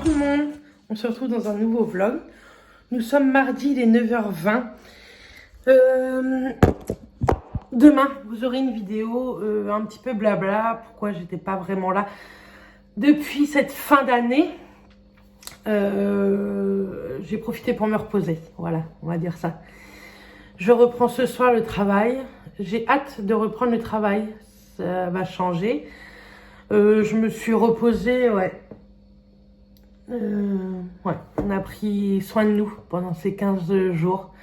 tout le monde, on se retrouve dans un nouveau vlog. Nous sommes mardi, il est 9h20. Demain, vous aurez une vidéo un petit peu blabla, pourquoi j'étais pas vraiment là depuis cette fin d'année. J'ai profité pour me reposer, voilà, on va dire ça. Je reprends ce soir le travail, j'ai hâte de reprendre le travail, ça va changer. Je me suis reposée, ouais, on a pris soin de nous pendant ces 15 jours.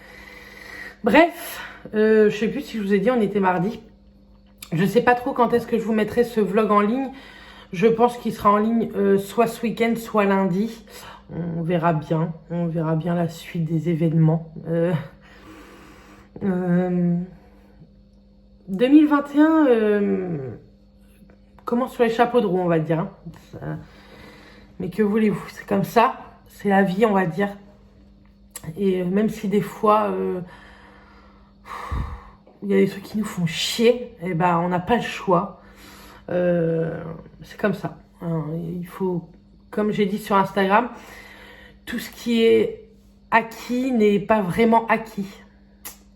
Bref, je sais plus si je vous ai dit, on était mardi. Je sais pas trop quand est-ce que je vous mettrai ce vlog en ligne. Je pense qu'il sera en ligne soit ce week-end, soit lundi. On verra bien la suite des événements. 2021 commence sur les chapeaux de roue, on va dire. Hein. Mais que voulez-vous, c'est comme ça, c'est la vie, on va dire. Et même si des fois, il y a des trucs qui nous font chier, et ben on n'a pas le choix. C'est comme ça. Hein. Il faut, comme j'ai dit sur Instagram, tout ce qui est acquis n'est pas vraiment acquis.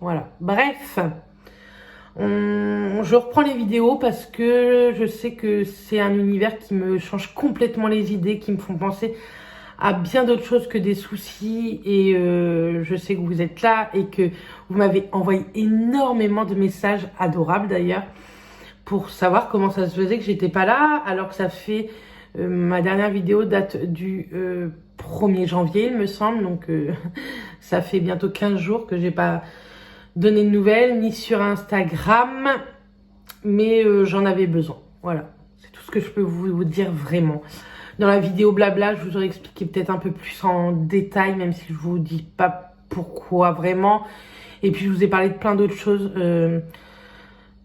Voilà. Bref, je reprends les vidéos parce que je sais que c'est un univers qui me change complètement les idées, qui me font penser à bien d'autres choses que des soucis. Et je sais que vous êtes là et que vous m'avez envoyé énormément de messages, adorables d'ailleurs, pour savoir comment ça se faisait que j'étais pas là, alors que ça fait... ma dernière vidéo date du 1er janvier, il me semble. Donc ça fait bientôt 15 jours que j'ai pas donné de nouvelles, ni sur Instagram. Mais j'en avais besoin. Voilà, c'est tout ce que je peux vous dire vraiment. Dans la vidéo blabla, je vous aurais expliqué peut-être un peu plus en détail, même si je vous dis pas pourquoi vraiment. Et puis je vous ai parlé de plein d'autres choses.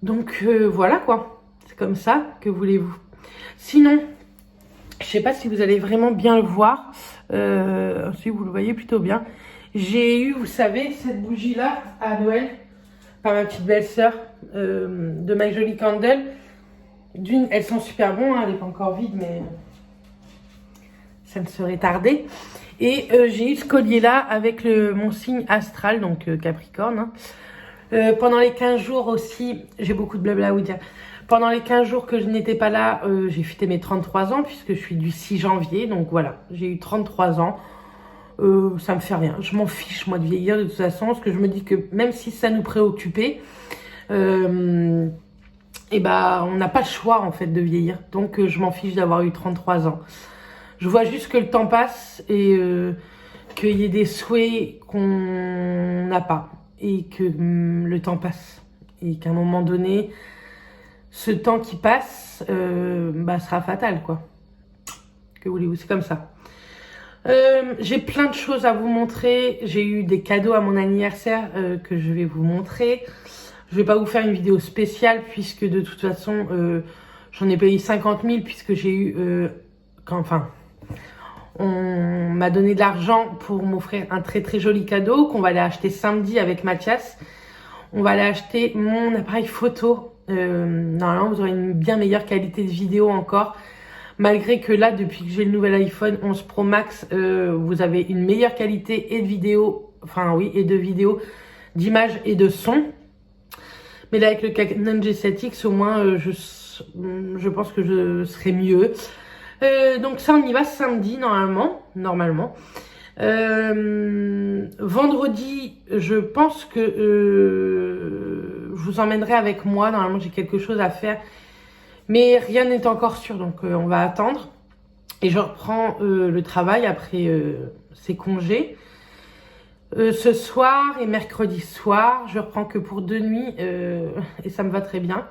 Donc voilà quoi, c'est comme ça, que voulez-vous. Sinon, je sais pas si vous allez vraiment bien le voir, si vous le voyez plutôt bien. J'ai eu, vous savez, cette bougie-là à Noël, par ma petite belle-sœur, de My Jolly Candle. D'une, elles sont super bonnes, hein, elle n'est pas encore vide, mais ça ne serait tardé. Et j'ai eu ce collier-là avec mon signe astral, donc Capricorne. Hein. Pendant les 15 jours aussi, j'ai beaucoup de blabla à vous dire. Pendant les 15 jours que je n'étais pas là, j'ai fêté mes 33 ans, puisque je suis du 6 janvier. Donc voilà, j'ai eu 33 ans. Ça me fait rien. Je m'en fiche, moi, de vieillir de toute façon. Parce que je me dis que même si ça nous préoccupait, et bah, on n'a pas le choix, en fait, de vieillir. Donc, je m'en fiche d'avoir eu 33 ans. Je vois juste que le temps passe et qu'il y ait des souhaits qu'on n'a pas. Et que le temps passe. Et qu'à un moment donné... ce temps qui passe sera fatal, quoi. Que voulez-vous, c'est comme ça. J'ai plein de choses à vous montrer. J'ai eu des cadeaux à mon anniversaire que je vais vous montrer. Je vais pas vous faire une vidéo spéciale puisque de toute façon, j'en ai payé 50 000 puisque j'ai eu... on m'a donné de l'argent pour m'offrir un très très joli cadeau qu'on va aller acheter samedi avec Mathias. On va aller acheter mon appareil photo. Normalement vous aurez une bien meilleure qualité de vidéo encore, malgré que là depuis que j'ai le nouvel iPhone 11 Pro Max, vous avez une meilleure qualité et de vidéo, et de vidéo, d'image et de son. Mais là avec le Canon G7X au moins je pense que je serai mieux. Donc ça on y va samedi normalement. Vendredi, je pense que je vous emmènerai avec moi. Normalement, j'ai quelque chose à faire. Mais rien n'est encore sûr, donc on va attendre. Et je reprends le travail après ces congés. Ce soir et mercredi soir, je reprends que pour 2 nuits. Et ça me va très bien.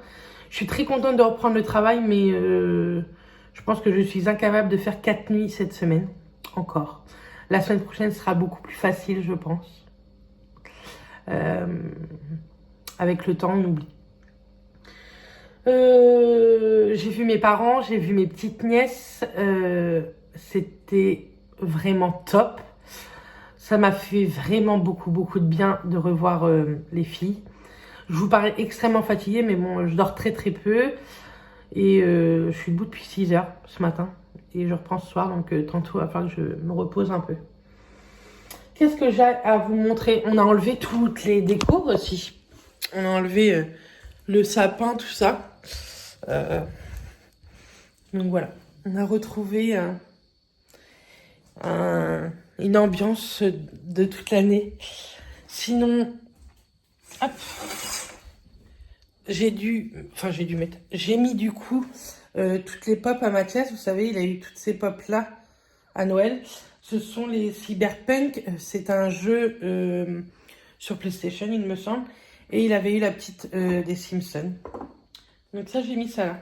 Je suis très contente de reprendre le travail, mais je pense que je suis incapable de faire 4 nuits cette semaine. Encore. La semaine prochaine sera beaucoup plus facile, je pense. Avec le temps, on oublie. J'ai vu mes parents, j'ai vu mes petites nièces. C'était vraiment top. Ça m'a fait vraiment beaucoup de bien de revoir les filles. Je vous parais extrêmement fatiguée, mais bon, je dors très peu. Et je suis debout depuis 6 heures ce matin. et je reprends ce soir, donc tantôt il va falloir que je me repose un peu. Qu'est-ce que j'ai à vous montrer? On a enlevé toutes les décos aussi. On a enlevé le sapin, tout ça. Donc voilà, on a retrouvé une ambiance de toute l'année. Sinon, hop, j'ai mis du coup toutes les pop à Mathias. Vous savez, il a eu toutes ces pop là à Noël. Ce sont les Cyberpunk. C'est un jeu sur PlayStation, il me semble. Et il avait eu la petite des Simpsons. Donc ça, j'ai mis ça là.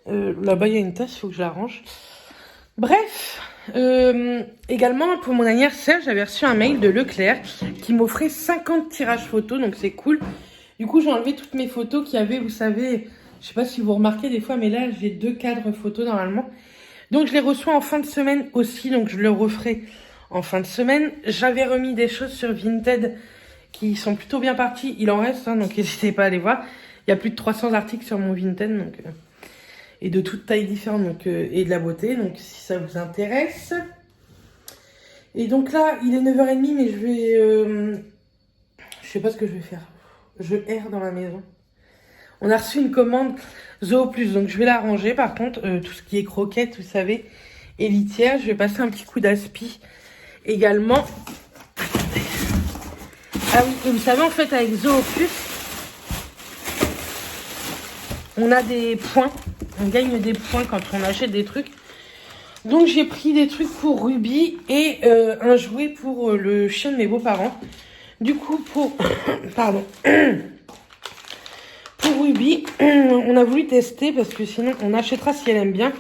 Là-bas, il y a une tasse, il faut que je la range. Bref, également pour mon anniversaire, j'avais reçu un mail de Leclerc qui m'offrait 50 tirages photos, donc c'est cool. Du coup, j'ai enlevé toutes mes photos qu'il y avait, vous savez, je sais pas si vous remarquez des fois, mais là, j'ai 2 cadres photos normalement. Donc, je les reçois en fin de semaine aussi, donc je le referai en fin de semaine. J'avais remis des choses sur Vinted qui sont plutôt bien parties. Il en reste, hein, donc n'hésitez pas à aller voir. Il y a plus de 300 articles sur mon Vinted, donc... et de toutes tailles différentes, donc, et de la beauté, donc si ça vous intéresse. Et donc là, il est 9h30, mais je vais... je sais pas ce que je vais faire. Je erre dans la maison. On a reçu une commande Zoo Plus, donc je vais la ranger. Par contre, tout ce qui est croquettes, vous savez, et litière, je vais passer un petit coup d'aspi également. Ah oui, et vous savez, en fait, avec Zoo Plus, on a des points. On gagne des points quand on achète des trucs. Donc j'ai pris des trucs pour Ruby et un jouet pour le chien de mes beaux-parents. Du coup, pour... Pardon. Pour Ruby, on a voulu tester parce que sinon on achètera si elle aime bien.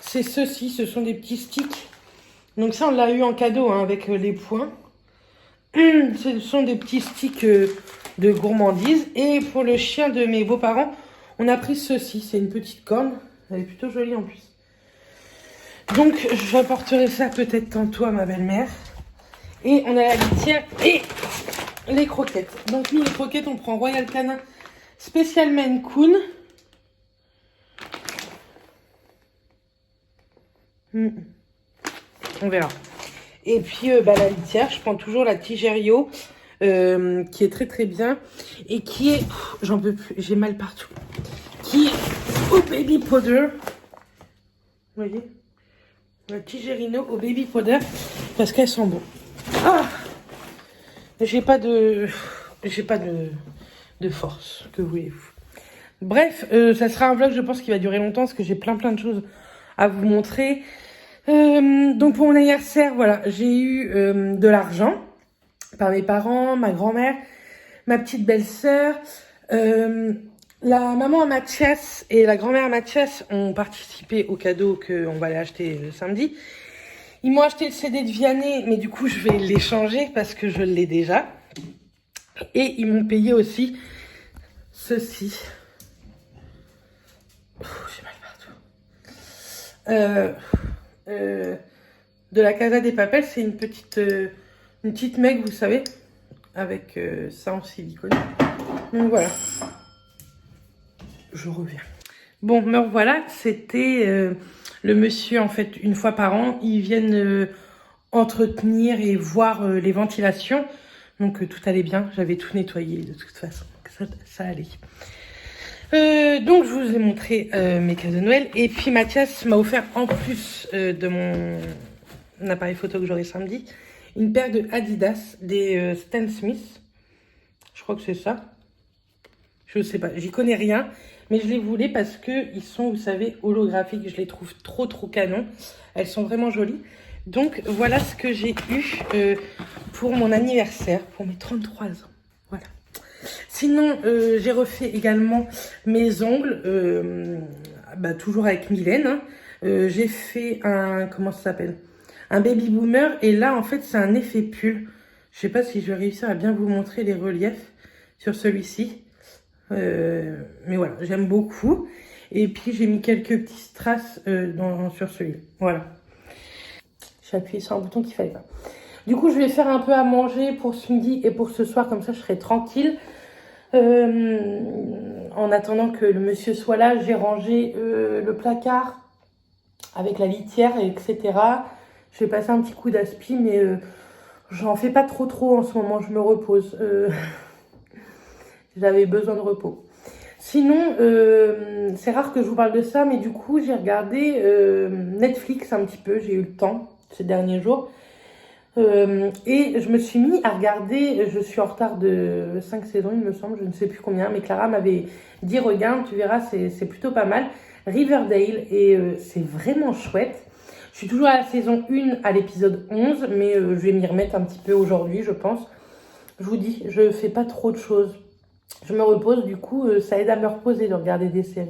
C'est ceci, ce sont des petits sticks. Donc ça, on l'a eu en cadeau hein, avec les points. Ce sont des petits sticks de gourmandise. Et pour le chien de mes beaux-parents, on a pris ceci, c'est une petite corne. Elle est plutôt jolie en plus. Donc, j'apporterai ça peut-être tantôt à ma belle-mère. Et on a la litière et les croquettes. Donc, nous, les croquettes, on prend Royal Canin Spécial Maine Coon. On verra. Et puis, la litière, je prends toujours la Tigerio, qui est très très bien. Et qui est... J'en peux plus, j'ai mal partout. Qui est au baby powder. Vous voyez, la Tigerino au baby powder parce qu'elles sont bonnes. Ah, j'ai pas de force, que voulez-vous. Bref, ça sera un vlog, je pense, qui va durer longtemps parce que j'ai plein de choses à vous montrer. Donc pour mon anniversaire, voilà, j'ai eu de l'argent par mes parents, ma grand-mère, ma petite belle-sœur. La maman à Mathias et la grand-mère à Mathias ont participé au cadeau qu'on va aller acheter le samedi. Ils m'ont acheté le CD de Vianney, mais du coup, je vais l'échanger parce que je l'ai déjà. Et ils m'ont payé aussi ceci. J'ai mal partout. De la Casa des Papel, c'est une petite meg, vous savez, avec ça en silicone. Donc voilà. Je reviens. Bon, me revoilà. C'était le monsieur, en fait, une fois par an. Ils viennent entretenir et voir les ventilations. Donc, tout allait bien. J'avais tout nettoyé de toute façon. Ça allait. Donc, je vous ai montré mes cadeaux de Noël. Et puis, Mathias m'a offert, en plus de mon appareil photo que j'aurai samedi, une paire de Adidas, des Stan Smith. Je crois que c'est ça. Je sais pas, j'y connais rien. Mais je les voulais parce qu'ils sont, vous savez, holographiques. Je les trouve trop canon. Elles sont vraiment jolies. Donc, voilà ce que j'ai eu pour mon anniversaire, pour mes 33 ans. Voilà. Sinon, j'ai refait également mes ongles, toujours avec Mylène. Hein. J'ai fait un, comment ça s'appelle? Un baby boomer. Et là, en fait, c'est un effet pull. Je sais pas si je vais réussir à bien vous montrer les reliefs sur celui-ci. Mais voilà, j'aime beaucoup. Et puis j'ai mis quelques petits strass sur celui-là. Voilà. J'ai appuyé sur un bouton qu'il fallait pas. Du coup, je vais faire un peu à manger pour ce midi et pour ce soir, comme ça je serai tranquille. En attendant que le monsieur soit là, j'ai rangé le placard avec la litière, etc. Je vais passer un petit coup d'aspi, mais j'en fais pas trop en ce moment, je me repose. J'avais besoin de repos. Sinon, c'est rare que je vous parle de ça, mais du coup, j'ai regardé Netflix un petit peu, j'ai eu le temps ces derniers jours. Et je me suis mis à regarder, je suis en retard de 5 saisons, il me semble, je ne sais plus combien, mais Clara m'avait dit, regarde, tu verras, c'est plutôt pas mal. Riverdale, et c'est vraiment chouette. Je suis toujours à la saison 1, à l'épisode 11, mais je vais m'y remettre un petit peu aujourd'hui, je pense. Je vous dis, je fais pas trop de choses. Je me repose, du coup, ça aide à me reposer de regarder des séries.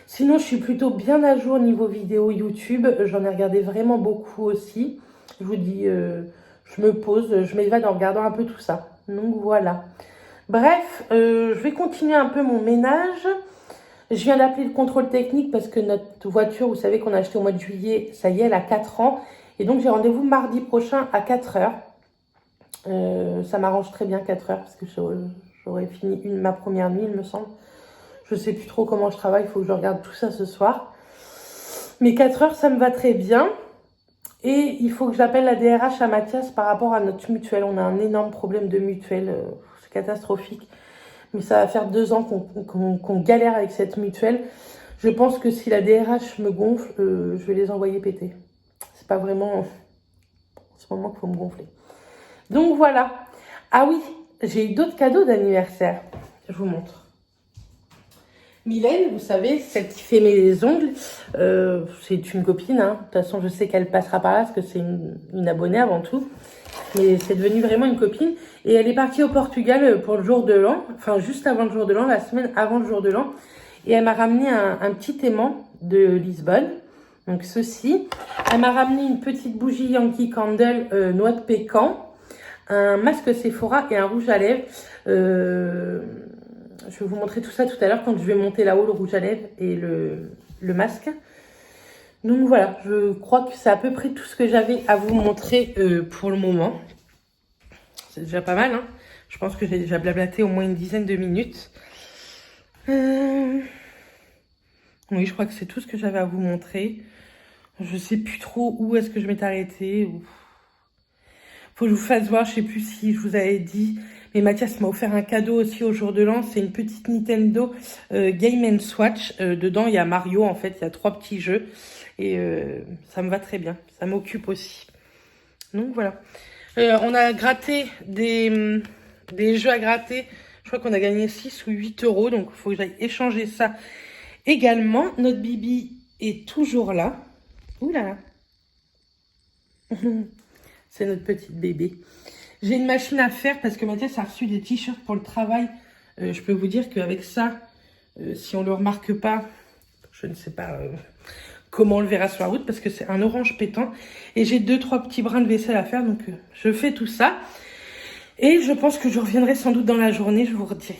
Sinon, je suis plutôt bien à jour niveau vidéo YouTube. J'en ai regardé vraiment beaucoup aussi. Je vous dis, je me pose, je m'évade en regardant un peu tout ça. Donc voilà. Bref, je vais continuer un peu mon ménage. Je viens d'appeler le contrôle technique parce que notre voiture, vous savez qu'on a acheté au mois de juillet, ça y est, elle a 4 ans. Et donc, j'ai rendez-vous mardi prochain à 4 heures. Ça m'arrange très bien 4 heures parce que j'aurais fini ma première nuit, il me semble. Je sais plus trop comment je travaille, il faut que je regarde tout ça ce soir. Mais 4 heures, ça me va très bien. Et il faut que j'appelle la DRH à Mathias par rapport à notre mutuelle. On a un énorme problème de mutuelle, c'est catastrophique. Mais ça va faire 2 ans qu'on galère avec cette mutuelle. Je pense que si la DRH me gonfle, je vais les envoyer péter. C'est pas vraiment en ce moment qu'il faut me gonfler. Donc voilà. Ah oui, j'ai eu d'autres cadeaux d'anniversaire. Je vous montre. Mylène, vous savez, celle qui fait mes ongles, c'est une copine. Hein. De toute façon, je sais qu'elle passera par là parce que c'est une abonnée avant tout. Mais c'est devenu vraiment une copine. Et elle est partie au Portugal pour le jour de l'an. Enfin, juste avant le jour de l'an, la semaine avant le jour de l'an. Et elle m'a ramené un petit aimant de Lisbonne. Donc ceci. Elle m'a ramené une petite bougie Yankee Candle noix de pécan. Un masque Sephora et un rouge à lèvres. Je vais vous montrer tout ça tout à l'heure quand je vais monter là-haut le rouge à lèvres et le masque. Donc voilà, je crois que c'est à peu près tout ce que j'avais à vous montrer pour le moment. C'est déjà pas mal, hein. Je pense que j'ai déjà blablaté au moins une dizaine de minutes. Oui, je crois que c'est tout ce que j'avais à vous montrer. Je sais plus trop où est-ce que je m'étais arrêtée. Faut que je vous fasse voir, je sais plus si je vous avais dit. Mais Mathias m'a offert un cadeau aussi au jour de l'an. C'est une petite Nintendo Game & Watch. Dedans, il y a Mario, en fait. Il y a 3 petits jeux. Et ça me va très bien. Ça m'occupe aussi. Donc, voilà. On a gratté des jeux à gratter. Je crois qu'on a gagné 6 ou 8 euros. Donc, il faut que j'aille échanger ça également. Notre Bibi est toujours là. Ouh là là. C'est notre petite bébé. J'ai une machine à faire parce que Mathias a reçu des t-shirts pour le travail. Je peux vous dire qu'avec ça, si on ne le remarque pas, je ne sais pas comment on le verra sur la route parce que c'est un orange pétant. Et j'ai 2-3 petits brins de vaisselle à faire. Donc, je fais tout ça. Et je pense que je reviendrai sans doute dans la journée. Je vous redirai.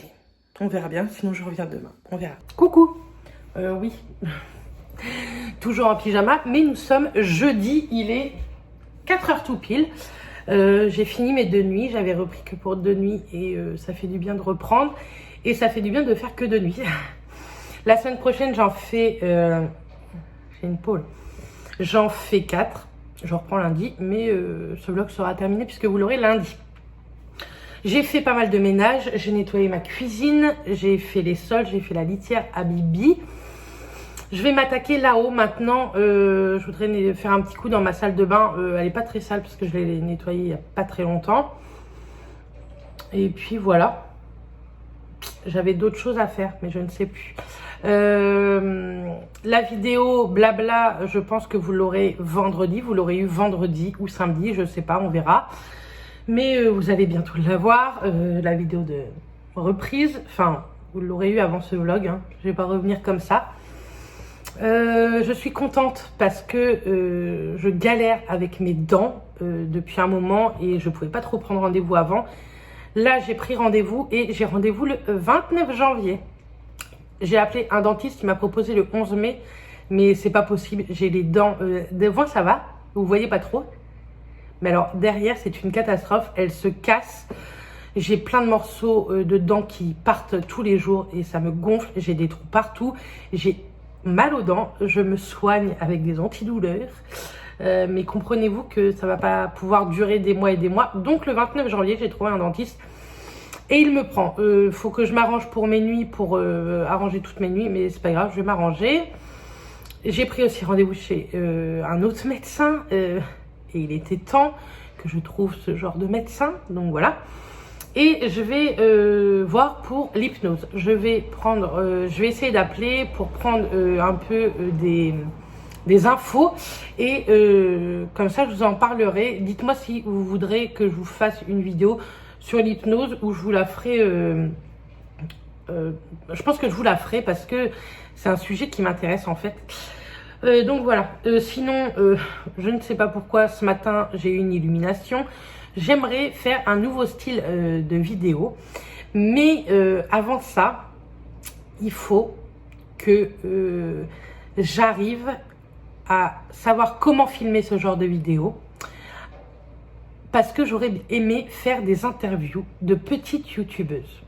On verra bien. Sinon, je reviens demain. On verra. Coucou. Oui. Toujours en pyjama. Mais nous sommes jeudi. Il est 4 heures tout pile. J'ai fini mes 2 nuits. J'avais repris que pour 2 nuits. Et ça fait du bien de reprendre. Et ça fait du bien de faire que 2 nuits. La semaine prochaine, j'en fais... j'ai une pause. J'en fais 4. Je reprends lundi. Mais ce vlog sera terminé puisque vous l'aurez lundi. J'ai fait pas mal de ménage. J'ai nettoyé ma cuisine. J'ai fait les sols. J'ai fait la litière à Bibi. Je vais m'attaquer là-haut maintenant. Je voudrais faire un petit coup dans ma salle de bain. Elle n'est pas très sale parce que je l'ai nettoyée il n'y a pas très longtemps. Et puis voilà. J'avais d'autres choses à faire, mais je ne sais plus. La vidéo blabla, je pense que vous l'aurez vendredi. Vous l'aurez eu vendredi ou samedi, je ne sais pas, on verra. Mais vous allez bientôt la voir. La vidéo de reprise. Enfin, vous l'aurez eu avant ce vlog. Hein. Je ne vais pas revenir comme ça. Je suis contente parce que je galère avec mes dents depuis un moment et je ne pouvais pas trop prendre rendez-vous avant. Là, j'ai pris rendez-vous et j'ai rendez-vous le 29 janvier. J'ai appelé un dentiste qui m'a proposé le 11 mai, mais c'est pas possible. J'ai les dents devant, ça va, vous voyez pas trop. Mais alors derrière, c'est une catastrophe. Elles se cassent. J'ai plein de morceaux de dents qui partent tous les jours et ça me gonfle. J'ai des trous partout. J'ai mal aux dents. Je me soigne avec des antidouleurs. Mais comprenez-vous que ça va pas pouvoir durer des mois et des mois. Donc le 29 janvier, j'ai trouvé un dentiste. Et il me prend. Faut que je m'arrange pour mes nuits, pour arranger toutes mes nuits. Mais c'est pas grave, je vais m'arranger. J'ai pris aussi rendez-vous chez un autre médecin. Et il était temps que je trouve ce genre de médecin. Donc voilà. Et je vais voir pour l'hypnose. Je vais essayer d'appeler pour prendre un peu des infos. Et comme ça, je vous en parlerai. Dites-moi si vous voudrez que je vous fasse une vidéo sur l'hypnose où je vous la ferai. Je pense que je vous la ferai parce que c'est un sujet qui m'intéresse en fait. Donc voilà. Sinon, je ne sais pas pourquoi ce matin j'ai eu une illumination. J'aimerais faire un nouveau style de vidéo. Mais avant ça, il faut que j'arrive à savoir comment filmer ce genre de vidéo. Parce que j'aurais aimé faire des interviews de petites youtubeuses.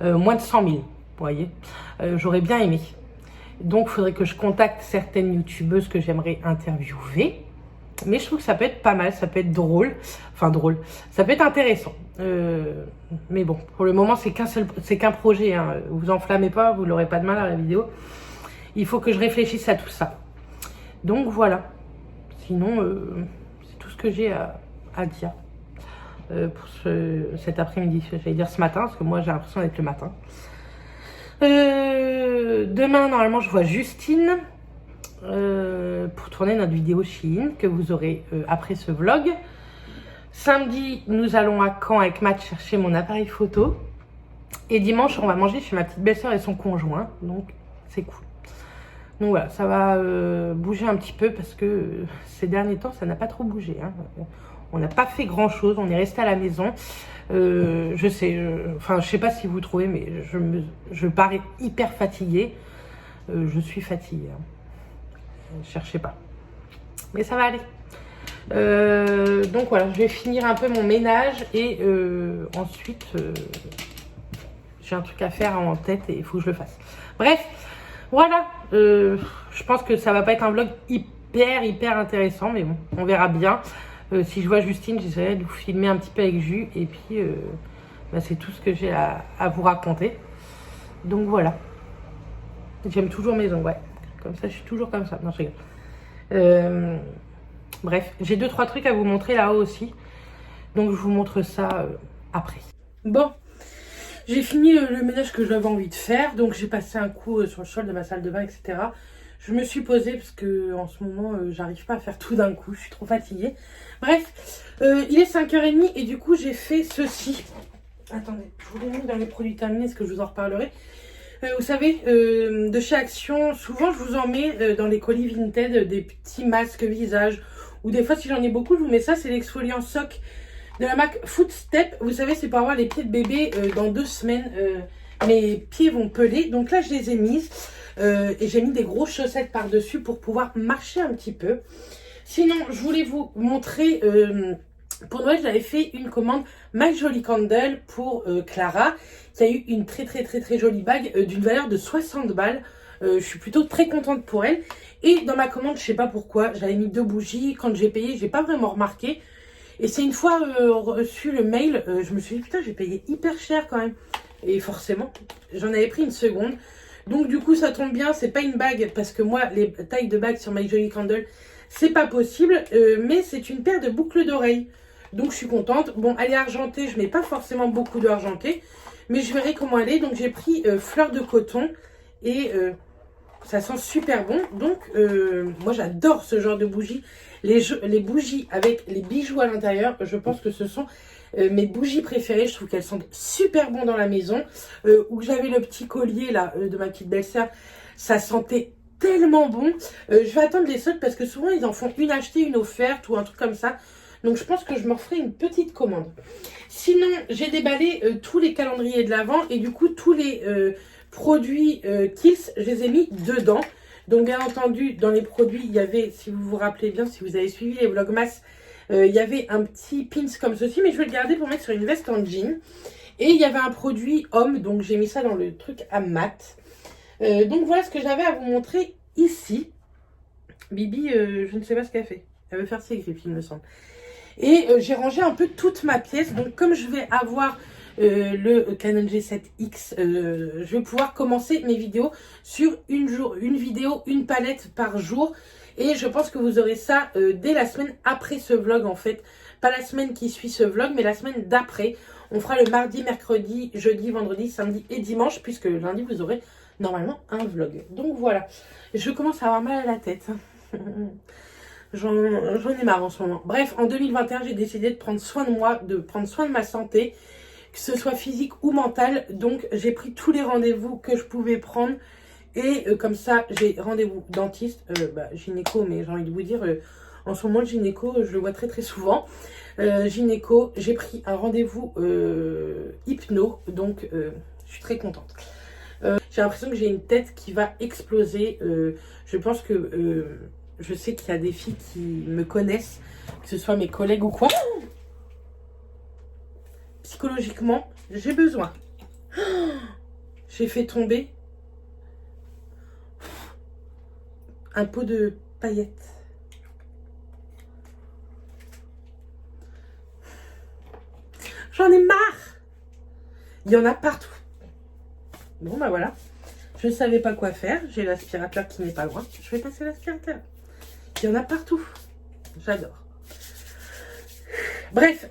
Moins de 100 000, vous voyez. J'aurais bien aimé. Donc, il faudrait que je contacte certaines youtubeuses que j'aimerais interviewer. Mais je trouve que ça peut être pas mal, ça peut être drôle. Enfin, drôle. Ça peut être intéressant. Mais bon, pour le moment, c'est qu'un projet. Hein. Vous enflammez pas, vous l'aurez pas de mal à la vidéo. Il faut que je réfléchisse à tout ça. Donc, voilà. Sinon, c'est tout ce que j'ai à dire pour cet après-midi. J'allais dire ce matin, parce que moi, j'ai l'impression d'être le matin. Demain, normalement, je vois Justine pour tourner notre vidéo Shein que vous aurez après ce vlog. Samedi, nous allons à Caen avec Matt chercher mon appareil photo. Et dimanche, on va manger chez ma petite belle-sœur et son conjoint. Donc, c'est cool. Donc voilà, ça va bouger un petit peu parce que ces derniers temps, ça n'a pas trop bougé. Hein. On n'a pas fait grand-chose, on est resté à la maison. Je sais pas si vous trouvez, mais je parais hyper fatiguée. Je suis fatiguée. Hein. Cherchez pas. Mais ça va aller. Donc voilà, je vais finir un peu mon ménage et ensuite, j'ai un truc à faire en tête et il faut que je le fasse. Bref, voilà. Je pense que ça va pas être un vlog hyper intéressant, mais bon, on verra bien. Si je vois Justine, j'essaierai de vous filmer un petit peu avec Jus. Et puis, c'est tout ce que j'ai à vous raconter. Donc voilà. J'aime toujours mes ongles, ouais. Comme ça, je suis toujours comme ça. Non, je rigole. Bref, j'ai 2-3 trucs à vous montrer là-haut aussi. Donc, je vous montre ça après. Bon, j'ai fini le ménage que j'avais envie de faire. Donc, j'ai passé un coup sur le sol de ma salle de bain, etc. Je me suis posée parce que en ce moment, j'arrive pas à faire tout d'un coup. Je suis trop fatiguée. Bref, il est 5h30 et du coup, j'ai fait ceci. Attendez, je vous l'ai mis dans les produits terminés parce que je vous en reparlerai. Vous savez, de chez Action, souvent, je vous en mets dans les colis Vinted des petits masques visage. Ou des fois, si j'en ai beaucoup, je vous mets ça. C'est l'exfoliant Sock de la marque Footstep. Vous savez, c'est pour avoir les pieds de bébé dans 2 semaines. Mes pieds vont peler. Donc là, je les ai mises. Et j'ai mis des grosses chaussettes par-dessus pour pouvoir marcher un petit peu. Sinon, je voulais vous montrer, pour Noël, j'avais fait une commande My Jolly Candle pour Clara, qui a eu une très jolie bague d'une valeur de 60 balles. Je suis plutôt très contente pour elle. Et dans ma commande, je sais pas pourquoi, j'avais mis 2 bougies. Quand j'ai payé, j'ai pas vraiment remarqué. Et c'est une fois reçu le mail, je me suis dit, putain, j'ai payé hyper cher quand même. Et forcément, j'en avais pris une seconde. Donc du coup ça tombe bien, c'est pas une bague parce que moi les tailles de bagues sur My Jolly Candle c'est pas possible, mais c'est une paire de boucles d'oreilles. Donc je suis contente. Bon, elle est argentée, je mets pas forcément beaucoup d'argenté, mais je verrai comment elle est. Donc j'ai pris fleur de coton et ça sent super bon. Donc moi j'adore ce genre de bougies. Les bougies avec les bijoux à l'intérieur, je pense que ce sont mes bougies préférées. Je trouve qu'elles sentent super bon dans la maison. Où j'avais le petit collier là de ma petite belle-sœur, ça sentait tellement bon. Je vais attendre les soldes parce que souvent ils en font une achetée, une offerte ou un truc comme ça. Donc je pense que je m'en ferai une petite commande. Sinon, j'ai déballé tous les calendriers de l'Avent et du coup tous les produits Kills, je les ai mis dedans. Donc bien entendu, dans les produits, il y avait, si vous vous rappelez bien, si vous avez suivi les vlogmas, il y avait un petit pins comme ceci, mais je vais le garder pour mettre sur une veste en jean. Et il y avait un produit homme, donc j'ai mis ça dans le truc à mat. Donc voilà ce que j'avais à vous montrer ici. Bibi, je ne sais pas ce qu'elle fait. Elle veut faire ses griffes, il me semble. Et j'ai rangé un peu toute ma pièce. Donc comme je vais avoir le Canon G7X, je vais pouvoir commencer mes vidéos sur une vidéo, une palette par jour. Et je pense que vous aurez ça dès la semaine après ce vlog en fait. Pas la semaine qui suit ce vlog, mais la semaine d'après. On fera le mardi, mercredi, jeudi, vendredi, samedi et dimanche. Puisque lundi, vous aurez normalement un vlog. Donc voilà, je commence à avoir mal à la tête. J'en ai marre en ce moment. Bref, en 2021, j'ai décidé de prendre soin de moi, de prendre soin de ma santé, que ce soit physique ou mentale. Donc, j'ai pris tous les rendez-vous que je pouvais prendre. Et comme ça, j'ai rendez-vous dentiste, gynéco, mais j'ai envie de vous dire, en ce moment, le gynéco, je le vois très très souvent. Gynéco, j'ai pris un rendez-vous hypno, donc je suis très contente. J'ai l'impression que j'ai une tête qui va exploser. Je pense que je sais qu'il y a des filles qui me connaissent, que ce soit mes collègues ou quoi. Psychologiquement, j'ai besoin. J'ai fait tomber un pot de paillettes. J'en ai marre. Il y en a partout. Bon, bah voilà. Je ne savais pas quoi faire. J'ai l'aspirateur qui n'est pas loin. Je vais passer l'aspirateur. Il y en a partout. J'adore. Bref,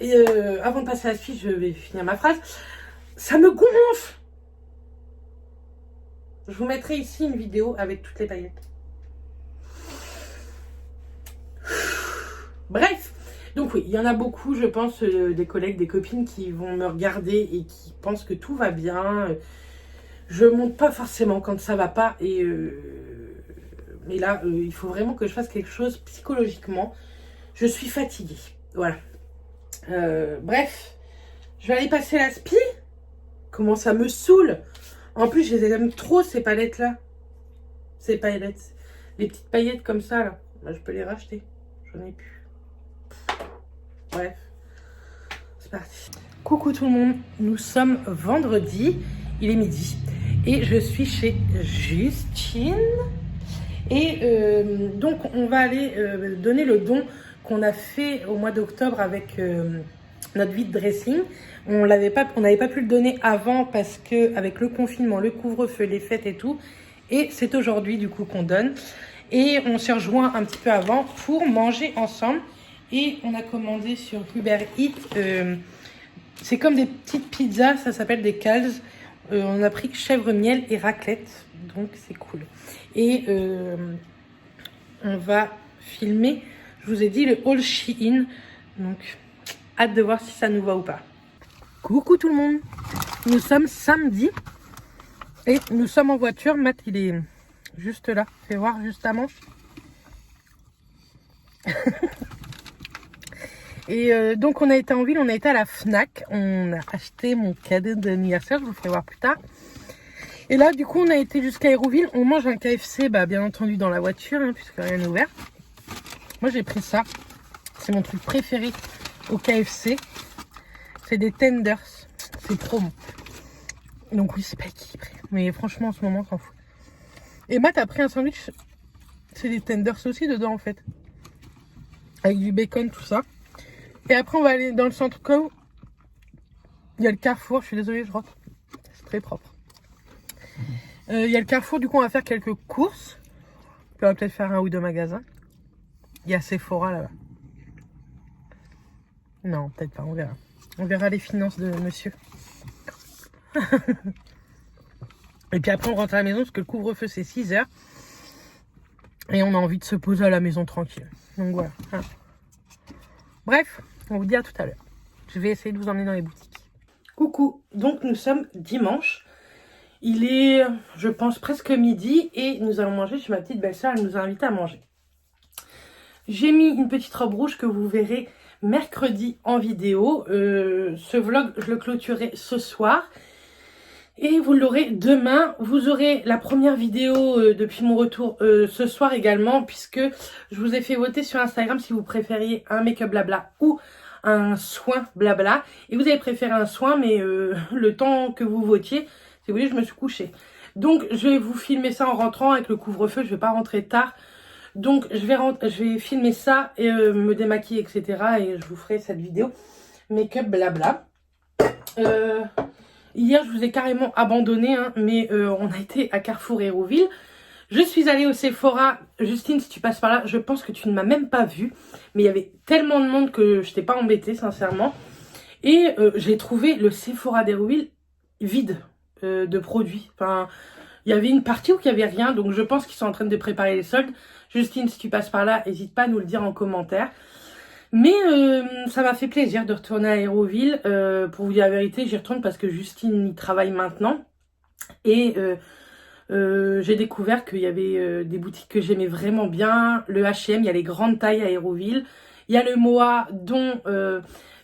avant de passer à la suite, je vais finir ma phrase. Ça me gonfle. Je vous mettrai ici une vidéo avec toutes les paillettes. Bref. Donc oui, il y en a beaucoup, je pense, des collègues, des copines qui vont me regarder et qui pensent que tout va bien. Je monte pas forcément quand ça va pas. Mais là, il faut vraiment que je fasse quelque chose psychologiquement. Je suis fatiguée. Voilà. Bref, je vais aller passer l'aspi. Comment ça me saoule. En plus, je les aime trop, ces palettes-là. Ces paillettes. Les petites paillettes comme ça, là. Bah, je peux les racheter. J'en ai plus. Bref. C'est parti. Coucou tout le monde. Nous sommes vendredi. Il est midi. Et je suis chez Justine. Et donc, on va aller donner le don qu'on a fait au mois d'octobre avec notre vide dressing. On n'avait pas pu le donner avant parce que avec le confinement, le couvre-feu, les fêtes et tout. Et c'est aujourd'hui du coup qu'on donne. Et on s'est rejoint un petit peu avant pour manger ensemble. Et on a commandé sur Uber Eats. C'est comme des petites pizzas, ça s'appelle des calzes. On a pris chèvre miel et raclette. Donc c'est cool. Et on va filmer, je vous ai dit, le haul Shein. Donc, hâte de voir si ça nous va ou pas. Coucou tout le monde. Nous sommes samedi. Et nous sommes en voiture. Matt, il est juste là. Fais voir juste ta manche. Et donc, on a été en ville. On a été à la Fnac. On a acheté mon cadeau d'anniversaire. Je vous ferai voir plus tard. Et là, du coup, on a été jusqu'à Hérouville. On mange un KFC, bien entendu, dans la voiture, hein, puisque rien n'est ouvert. Moi, j'ai pris ça. C'est mon truc préféré au KFC. C'est des tenders. C'est promo. Donc oui, c'est pas équilibré. Mais franchement, en ce moment, on s'en fout. Et Matt a pris un sandwich. C'est des tenders aussi dedans, en fait. Avec du bacon, tout ça. Et après, on va aller dans le centre co. Il y a le Carrefour. Je suis désolée, je rentre. C'est très propre. Il y a le Carrefour, du coup on va faire quelques courses. Puis on va peut-être faire un ou deux magasins. Il y a Sephora là-bas. Non, peut-être pas, on verra. On verra les finances de monsieur. Et puis après on rentre à la maison parce que le couvre-feu c'est 6h. Et on a envie de se poser à la maison tranquille. Donc voilà. Bref, on vous dit à tout à l'heure. Je vais essayer de vous emmener dans les boutiques. Coucou, donc nous sommes dimanche. Il est, je pense, presque midi et nous allons manger chez ma petite belle-sœur. Elle nous a invités à manger. J'ai mis une petite robe rouge que vous verrez mercredi en vidéo. Ce vlog, je le clôturerai ce soir. Et vous l'aurez demain. Vous aurez la première vidéo depuis mon retour ce soir également. Puisque je vous ai fait voter sur Instagram si vous préfériez un make-up blabla ou un soin blabla. Et vous avez préféré un soin, mais le temps que vous votiez... Si vous voulez, je me suis couchée. Donc, je vais vous filmer ça en rentrant avec le couvre-feu. Je vais pas rentrer tard. Donc, je vais filmer ça et me démaquiller, etc. Et je vous ferai cette vidéo make-up blabla. Hier, je vous ai carrément abandonné, hein, mais on a été à Carrefour Hérouville. Je suis allée au Sephora. Justine, si tu passes par là, je pense que tu ne m'as même pas vue. Mais il y avait tellement de monde que je t'ai pas embêtée, sincèrement. Et j'ai trouvé le Sephora d'Hérouville vide de produits. Enfin, il y avait une partie où il n'y avait rien. Donc, je pense qu'ils sont en train de préparer les soldes. Justine, si tu passes par là, n'hésite pas à nous le dire en commentaire. Mais ça m'a fait plaisir de retourner à Hérouville. Pour vous dire la vérité, j'y retourne parce que Justine y travaille maintenant. Et j'ai découvert qu'il y avait des boutiques que j'aimais vraiment bien. Le H&M, il y a les grandes tailles à Hérouville. Il y a le MOA dont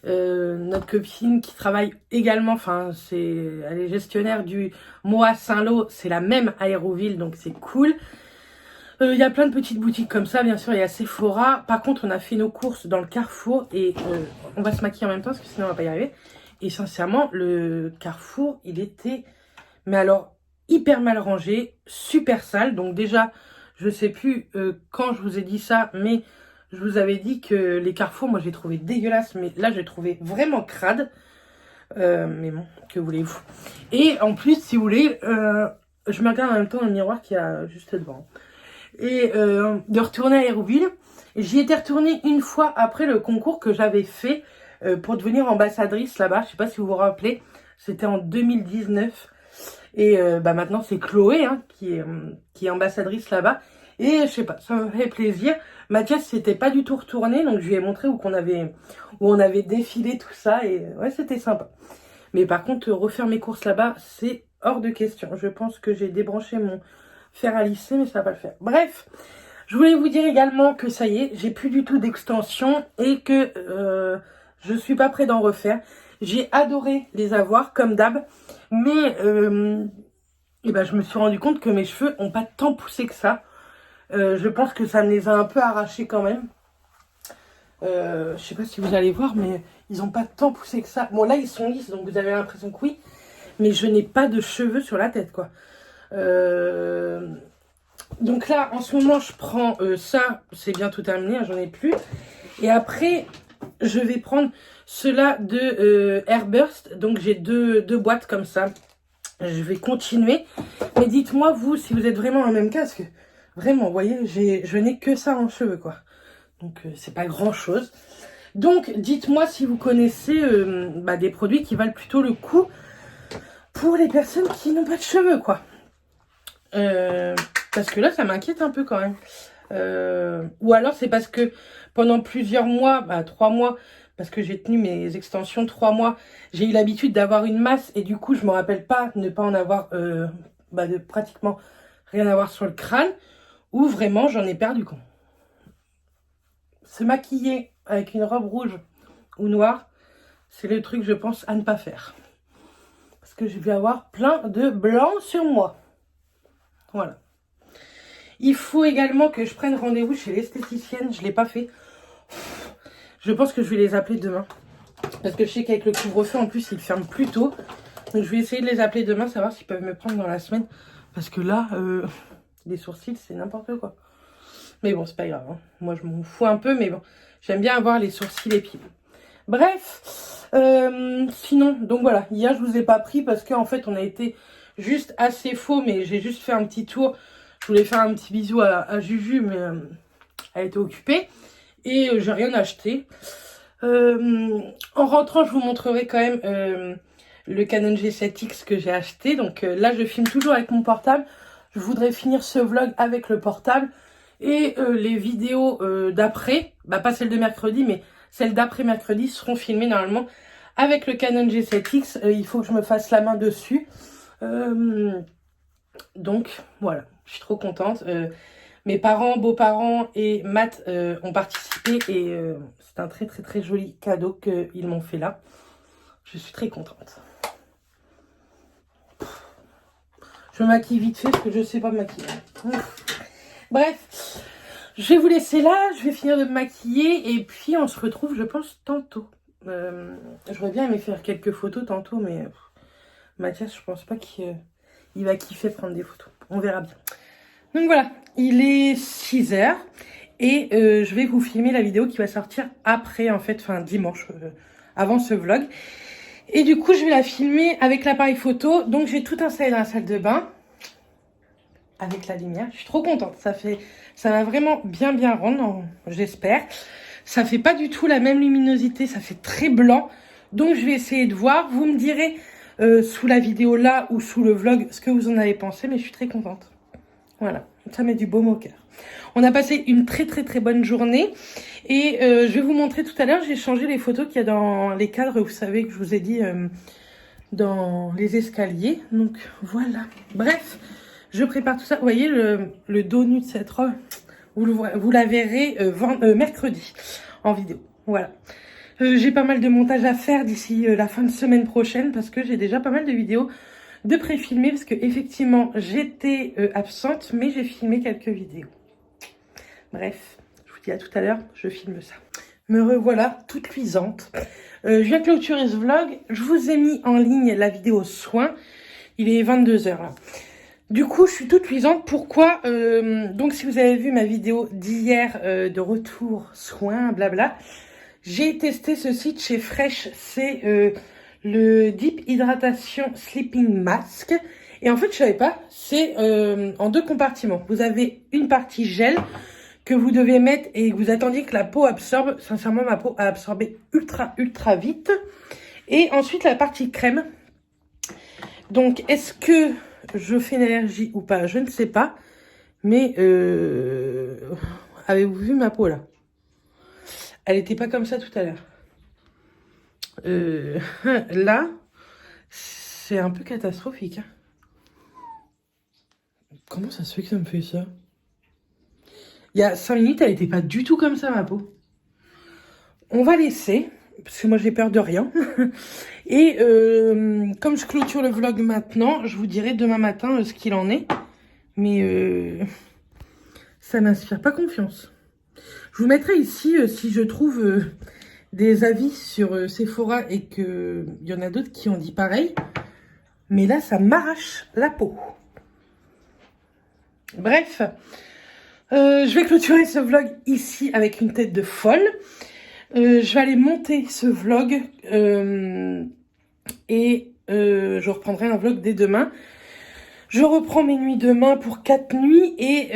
notre copine qui travaille également, enfin elle est gestionnaire du MOA Saint-Lô, c'est la même à Hérouville, donc c'est cool. Il y a plein de petites boutiques comme ça, bien sûr, il y a Sephora. Par contre, on a fait nos courses dans le Carrefour et on va se maquiller en même temps parce que sinon on va pas y arriver. Et sincèrement, le Carrefour, il était, mais alors, hyper mal rangé, super sale. Donc déjà, je sais plus quand je vous ai dit ça, mais je vous avais dit que les Carrefours, moi, j'ai trouvé dégueulasse. Mais là, j'ai trouvé vraiment crade. Mais bon, que voulez-vous. Et en plus, si vous voulez, je me regarde en même temps dans le miroir qui a juste devant. Et de retourner à Hérouville. J'y étais retournée une fois après le concours que j'avais fait pour devenir ambassadrice là-bas. Je sais pas si vous vous rappelez, c'était en 2019. Et maintenant c'est Chloé hein, qui est ambassadrice là-bas. Et je sais pas, ça me fait plaisir. Mathias s'était pas du tout retourné, donc je lui ai montré où on avait défilé tout ça. Et ouais, c'était sympa. Mais par contre, refaire mes courses là-bas, c'est hors de question. Je pense que j'ai débranché mon fer à lisser, mais ça va pas le faire. Bref, je voulais vous dire également que ça y est, j'ai plus du tout d'extension et que je suis pas prêt d'en refaire. J'ai adoré les avoir, comme d'hab, mais et ben, je me suis rendu compte que mes cheveux ont pas tant poussé que ça. Je pense que ça me les a un peu arrachés quand même. Je sais pas si vous allez voir, mais ils ont pas tant poussé que ça. Bon, là, ils sont lisses, donc vous avez l'impression que oui, mais je n'ai pas de cheveux sur la tête, quoi. Donc là, en ce moment, je prends ça, c'est bientôt terminé, j'en ai plus. Et après, je vais prendre ceux-là de Airburst. Donc j'ai deux boîtes comme ça. Je vais continuer. Mais dites-moi, vous, si vous êtes vraiment dans le même cas, parce que vraiment, vous voyez, je n'ai que ça en cheveux, quoi. Donc c'est pas grand-chose. Donc dites-moi si vous connaissez des produits qui valent plutôt le coup pour les personnes qui n'ont pas de cheveux, quoi. Parce que là, ça m'inquiète un peu quand même. Ou alors, c'est parce que pendant plusieurs mois, 3 mois, parce que j'ai tenu mes extensions 3 mois, j'ai eu l'habitude d'avoir une masse et du coup, je me rappelle pas ne pas en avoir, de pratiquement rien avoir sur le crâne, ou vraiment, j'en ai perdu quoi. Se maquiller avec une robe rouge ou noire, c'est le truc, je pense, à ne pas faire. Parce que je vais avoir plein de blanc sur moi. Voilà. Il faut également que je prenne rendez-vous chez l'esthéticienne. Je ne l'ai pas fait. Je pense que je vais les appeler demain. Parce que je sais qu'avec le couvre-feu, en plus, ils ferment plus tôt. Donc, je vais essayer de les appeler demain, savoir s'ils peuvent me prendre dans la semaine. Parce que là, les sourcils, c'est n'importe quoi. Mais bon, c'est pas grave. Hein. Moi, je m'en fous un peu, mais bon. J'aime bien avoir les sourcils épilés. Bref, sinon, donc voilà. Hier, je vous ai pas pris parce qu'en fait, on a été juste assez faux. Mais j'ai juste fait un petit tour. Je voulais faire un petit bisou à Juju, mais elle était occupée. Et j'ai rien acheté. En rentrant, je vous montrerai quand même le Canon G7X que j'ai acheté. Donc là, je filme toujours avec mon portable. Je voudrais finir ce vlog avec le portable. Et les vidéos d'après, pas celles de mercredi, mais celles d'après mercredi seront filmées normalement avec le Canon G7X. Il faut que je me fasse la main dessus. Donc voilà, je suis trop contente. Mes parents, beaux-parents et Matt ont participé et c'est un très très très joli cadeau qu'ils m'ont fait là. Je suis très contente. Je me maquille vite fait parce que je sais pas me maquiller. Bref, je vais vous laisser là, je vais finir de me maquiller et puis on se retrouve je pense tantôt. J'aurais bien aimé faire quelques photos tantôt mais Mathias je pense pas qu'il il va kiffer prendre des photos. On verra bien. Donc voilà, il est 6 h et je vais vous filmer la vidéo qui va sortir après, en fait, enfin dimanche, avant ce vlog. Et du coup, je vais la filmer avec l'appareil photo. Donc, j'ai tout installé dans la salle de bain avec la lumière. Je suis trop contente. Ça va vraiment bien rendre, j'espère. Ça fait pas du tout la même luminosité. Ça fait très blanc. Donc, je vais essayer de voir. Vous me direz sous la vidéo là ou sous le vlog ce que vous en avez pensé. Mais je suis très contente. Voilà, ça met du baume au cœur. On a passé une très bonne journée. Et je vais vous montrer tout à l'heure. J'ai changé les photos qu'il y a dans les cadres. Vous savez que je vous ai dit dans les escaliers. Donc, voilà. Bref. Je prépare tout ça. Vous voyez le dos nu de cette robe, vous la verrez mercredi en vidéo. Voilà. J'ai pas mal de montage à faire d'ici la fin de semaine prochaine parce que j'ai déjà pas mal de vidéos de pré-filmées parce que effectivement j'étais absente mais j'ai filmé quelques vidéos. Bref, je vous dis à tout à l'heure, je filme ça. Me revoilà toute luisante. Je viens clôturer ce vlog. Je vous ai mis en ligne la vidéo soins. Il est 22 h là. Du coup, je suis toute luisante. Pourquoi donc, si vous avez vu ma vidéo d'hier de retour soins, blabla, j'ai testé ce site chez Fresh. C'est le Deep Hydratation Sleeping Mask. Et en fait, je savais pas, c'est en 2 compartiments. Vous avez une partie gel que vous devez mettre et que vous attendiez que la peau absorbe. Sincèrement, ma peau a absorbé ultra vite. Et ensuite, la partie crème. Donc, est-ce que je fais une allergie ou pas? Je ne sais pas. Mais avez-vous vu ma peau là? Elle n'était pas comme ça tout à l'heure. Là, c'est un peu catastrophique. Hein. Comment ça se fait que ça me fait ça? Il y a 5 minutes, elle n'était pas du tout comme ça ma peau. On va laisser. Parce que moi j'ai peur de rien. Et comme je clôture le vlog maintenant, je vous dirai demain matin ce qu'il en est. Mais ça m'inspire pas confiance. Je vous mettrai ici si je trouve des avis sur Sephora et qu'il y en a d'autres qui ont dit pareil. Mais là ça m'arrache la peau. Bref, je vais clôturer ce vlog ici avec une tête de folle. Je vais aller monter ce vlog et je reprendrai un vlog dès demain. Je reprends mes nuits demain pour 4 nuits et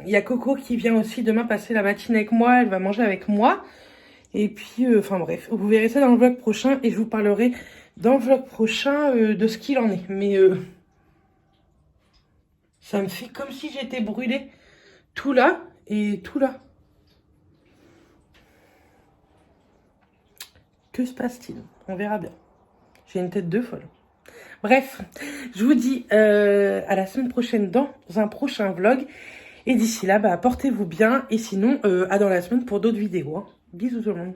il y a Coco qui vient aussi demain passer la matinée avec moi. Elle va manger avec moi. Et puis, enfin bref, vous verrez ça dans le vlog prochain et je vous parlerai dans le vlog prochain de ce qu'il en est. Mais ça me fait comme si j'étais brûlée tout là et tout là. Que se passe-t-il? On verra bien. J'ai une tête de folle. Bref, je vous dis à la semaine prochaine dans un prochain vlog. Et d'ici là, portez-vous bien. Et sinon, à dans la semaine pour d'autres vidéos. Hein. Bisous tout le monde.